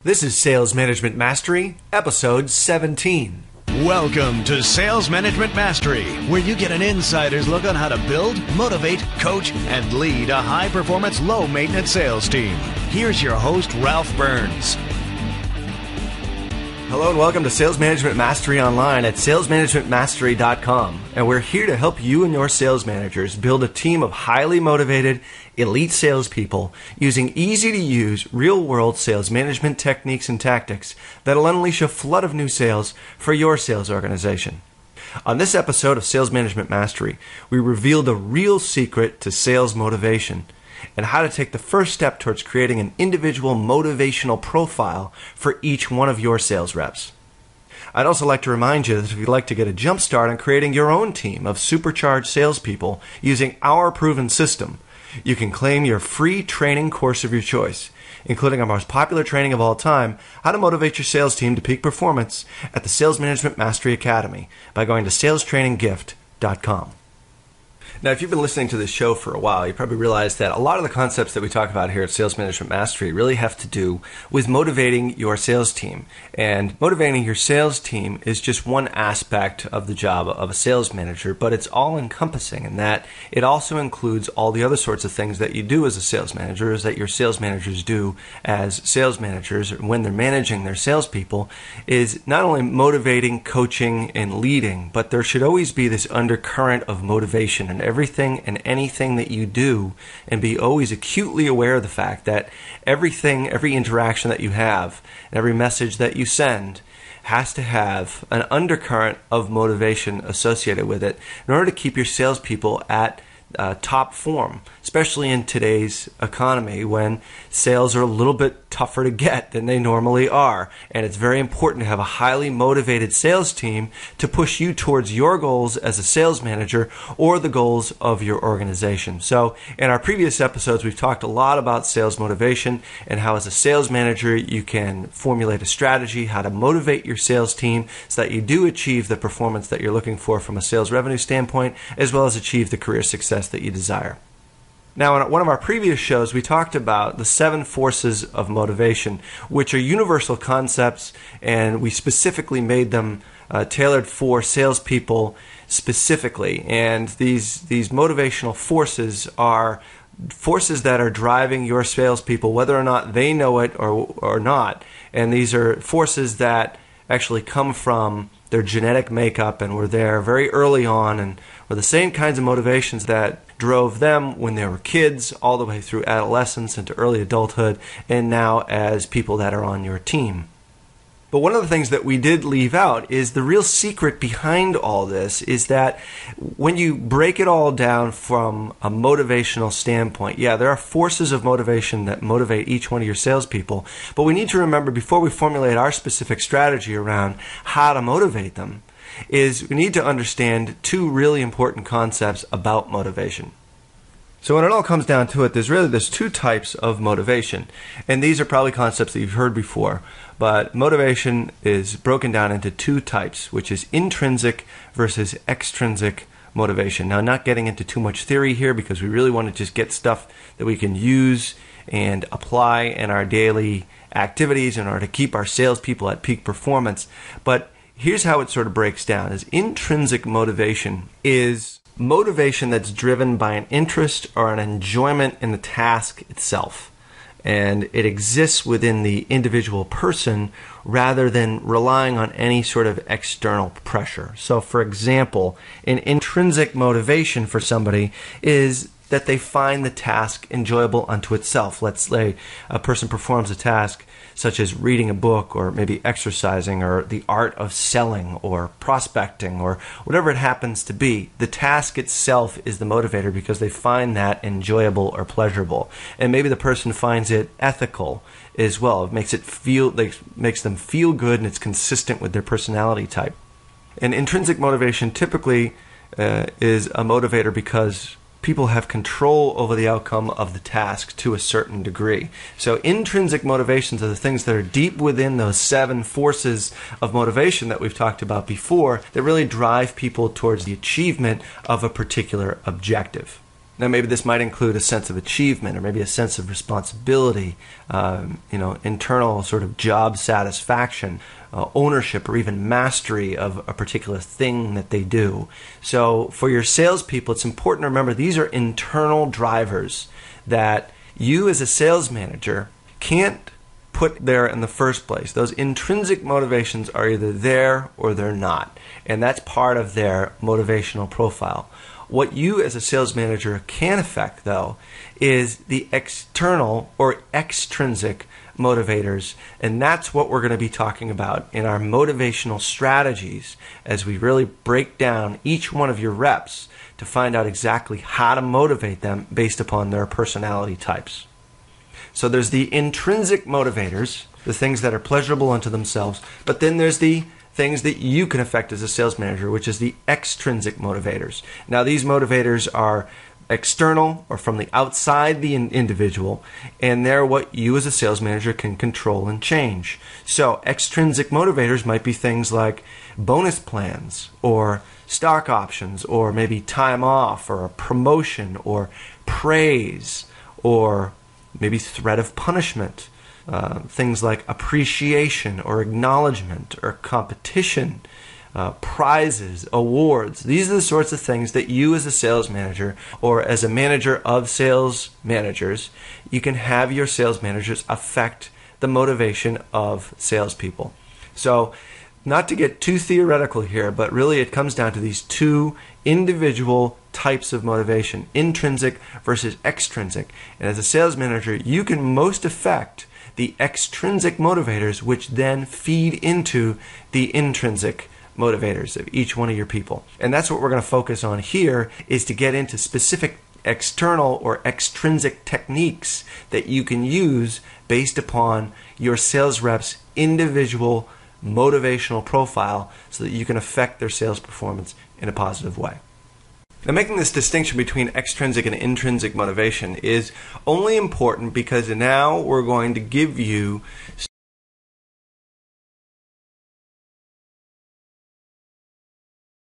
This is Sales Management Mastery, Episode 17. Welcome to Sales Management Mastery, where you get an insider's look on how to build, motivate, coach, and lead a high-performance, low-maintenance sales team. Here's your host, Ralph Burns. Hello and welcome to Sales Management Mastery online at salesmanagementmastery.com. And we're here to help you and your sales managers build a team of highly motivated, elite salespeople using easy-to-use, real-world sales management techniques and tactics that'll unleash a flood of new sales for your sales organization. On this episode of Sales Management Mastery, we reveal the real secret to sales motivation and how to take the first step towards creating an individual motivational profile for each one of your sales reps. I'd also like to remind you that if you'd like to get a jump start on creating your own team of supercharged salespeople using our proven system, you can claim your free training course of your choice, including our most popular training of all time, How to Motivate Your Sales Team to Peak Performance, at the Sales Management Mastery Academy by going to salestraininggift.com. Now, if you've been listening to this show for a while, you probably realize that a lot of the concepts that we talk about here at Sales Management Mastery really have to do with motivating your sales team. And motivating your sales team is just one aspect of the job of a sales manager, but it's all-encompassing in that it also includes all the other sorts of things that you do as a sales manager, is that your sales managers do as sales managers when they're managing their salespeople, is not only motivating, coaching, and leading, but there should always be this undercurrent of motivation in everything and anything that you do, and be always acutely aware of the fact that everything, every interaction that you have, and every message that you send has to have an undercurrent of motivation associated with it in order to keep your salespeople at top form, especially in today's economy when sales are a little bit tougher to get than they normally are. And it's very important to have a highly motivated sales team to push you towards your goals as a sales manager or the goals of your organization. So in our previous episodes, we've talked a lot about sales motivation and how as a sales manager you can formulate a strategy, how to motivate your sales team so that you do achieve the performance that you're looking for from a sales revenue standpoint, as well as achieve the career success that you desire. Now, in one of our previous shows, we talked about the 7 forces of motivation, which are universal concepts, and we specifically made them tailored for salespeople specifically. And these motivational forces are forces that are driving your salespeople, whether or not they know it or not. And these are forces that actually come from their genetic makeup and were there very early on and were the same kinds of motivations that drove them when they were kids all the way through adolescence into early adulthood and now as people that are on your team. But one of the things that we did leave out is the real secret behind all this is that when you break it all down from a motivational standpoint, yeah, there are forces of motivation that motivate each one of your salespeople, but we need to remember before we formulate our specific strategy around how to motivate them is we need to understand 2 really important concepts about motivation. So when it all comes down to it, there's 2 types of motivation. And these are probably concepts that you've heard before. But motivation is broken down into 2 types, which is intrinsic versus extrinsic motivation. Now, not getting into too much theory here because we really want to just get stuff that we can use and apply in our daily activities in order to keep our salespeople at peak performance. But here's how it sort of breaks down. Is intrinsic motivation is motivation that's driven by an interest or an enjoyment in the task itself. And it exists within the individual person rather than relying on any sort of external pressure. So, for example, an intrinsic motivation for somebody is that they find the task enjoyable unto itself. Let's say a person performs a task such as reading a book or maybe exercising or the art of selling or prospecting or whatever it happens to be. The task itself is the motivator because they find that enjoyable or pleasurable. And maybe the person finds it ethical as well. It makes them feel good and it's consistent with their personality type. And intrinsic motivation typically is a motivator because people have control over the outcome of the task to a certain degree. So intrinsic motivations are the things that are deep within those 7 forces of motivation that we've talked about before that really drive people towards the achievement of a particular objective. Now, maybe this might include a sense of achievement, or maybe a sense of responsibility, internal sort of job satisfaction, ownership, or even mastery of a particular thing that they do. So for your salespeople, it's important to remember these are internal drivers that you as a sales manager can't put there in the first place. Those intrinsic motivations are either there or they're not, and that's part of their motivational profile. What you as a sales manager can affect, though, is the external or extrinsic motivators, and that's what we're going to be talking about in our motivational strategies as we really break down each one of your reps to find out exactly how to motivate them based upon their personality types. So there's the intrinsic motivators, the things that are pleasurable unto themselves, but then there's the things that you can affect as a sales manager, which is the extrinsic motivators. Now, these motivators are external or from the outside the individual, and they're what you as a sales manager can control and change. So extrinsic motivators might be things like bonus plans or stock options, or maybe time off, or a promotion, or praise, or maybe threat of punishment. Things like appreciation or acknowledgement or competition, prizes, awards. These are the sorts of things that you as a sales manager or as a manager of sales managers, you can have your sales managers affect the motivation of salespeople. So not to get too theoretical here, but really it comes down to these two individual types of motivation, intrinsic versus extrinsic. And as a sales manager, you can most affect the extrinsic motivators, which then feed into the intrinsic motivators of each one of your people. And that's what we're going to focus on here, is to get into specific external or extrinsic techniques that you can use based upon your sales reps' individual motivational profile so that you can affect their sales performance in a positive way. Now, making this distinction between extrinsic and intrinsic motivation is only important because now we're going to give you